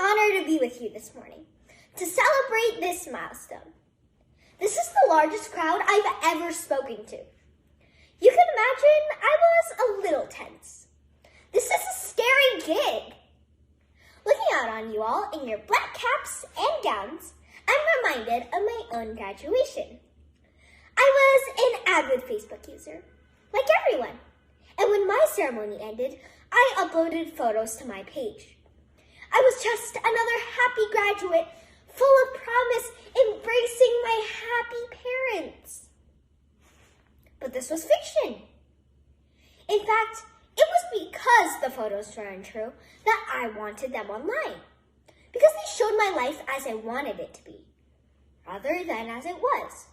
honor to be with you this morning to celebrate this milestone. This is the largest crowd I've ever spoken to. You can imagine I was a little tense. This is a scary gig. Looking out on you all in your black caps and gowns, I'm reminded of my own graduation. I was an avid Facebook user, like everyone. And when my ceremony ended, I uploaded photos to my page. I was just another happy graduate, full of promise, embracing my happy parents. But this was fiction. In fact, it was because the photos were untrue that I wanted them online. Because they showed my life as I wanted it to be, rather than as it was.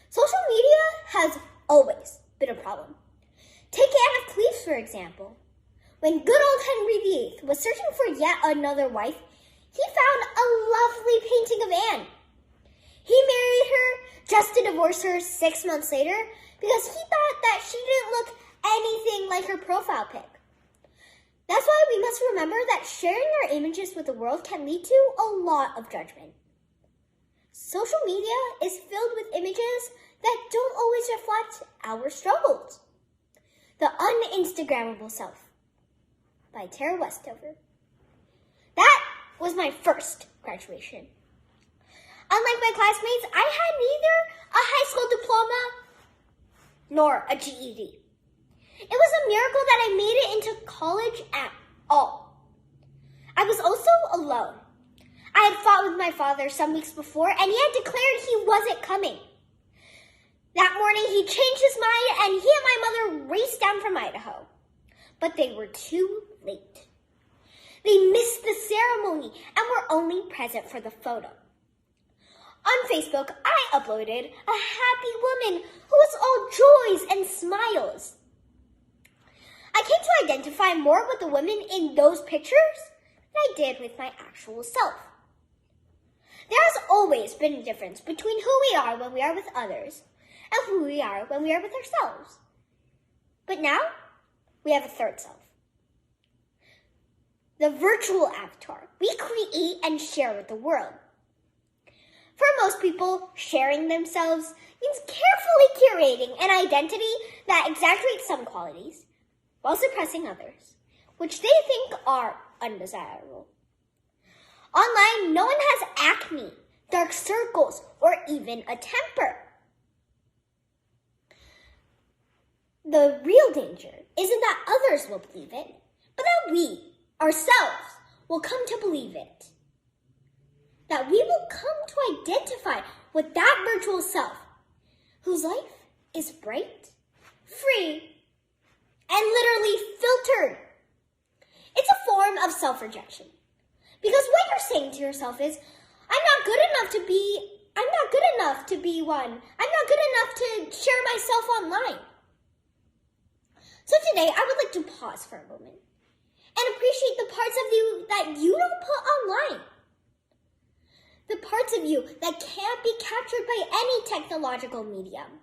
Social media has always been a problem. Take Anne of Cleves, for example. When good old Henry VIII was searching for yet another wife, he found a lovely painting of Anne. He married her just to divorce her 6 months later because he thought that she didn't look anything like her profile pic. That's why we must remember that sharing our images with the world can lead to a lot of judgment. Social media is filled with images that don't always reflect our struggles. The Uninstagrammable Self by Tara Westover. That was my first graduation. Unlike my classmates, I had neither a high school diploma nor a GED. It was a miracle that I made it into college at all. I was also alone. I had fought with my father some weeks before, and he had declared he wasn't coming. That morning, he changed his mind, and he and my mother raced down from Idaho. But they were too late. They missed the ceremony and were only present for the photo. On Facebook, I uploaded a happy woman who was all joys and smiles. I came to identify more with the women in those pictures than I did with my actual self. There has always been a difference between who we are when we are with others and who we are when we are with ourselves. But now, we have a third self. The virtual avatar we create and share with the world. For most people, sharing themselves means carefully curating an identity that exaggerates some qualities while suppressing others, which they think are undesirable. Online, no one has acne, dark circles, or even a temper. The real danger isn't that others will believe it, but that we, ourselves, will come to believe it. That we will come to identify with that virtual self, whose life is bright, free, and literally filtered. It's a form of self-rejection. Because what you're saying to yourself is, I'm not good enough to be one. I'm not good enough to share myself online. So today, I would like to pause for a moment and appreciate the parts of you that you don't put online. The parts of you that can't be captured by any technological medium.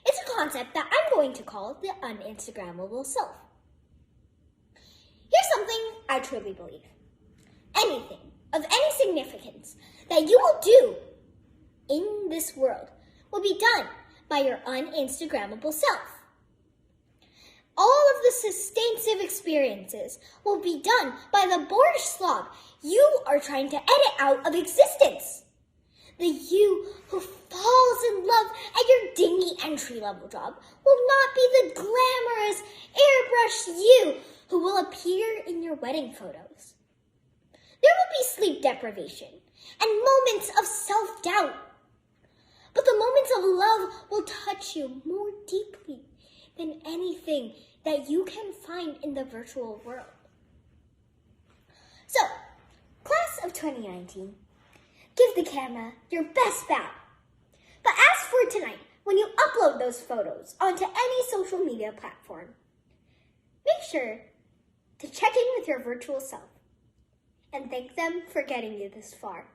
It's a concept that I'm going to call the Uninstagrammable self. Here's something I truly believe. Anything of any significance that you will do in this world will be done by your Uninstagrammable self. All of the sustainsive experiences will be done by the boorish slob you are trying to edit out of existence. The you who falls in love at your dingy entry-level job will not be the glamorous, airbrushed you who will appear in your wedding photos. There will be sleep deprivation and moments of self-doubt. But the moments of love will touch you more deeply than anything that you can find in the virtual world. So, class of 2019, give the camera your best bow. But as for tonight, when you upload those photos onto any social media platform, make sure to check in with your virtual self and thank them for getting you this far.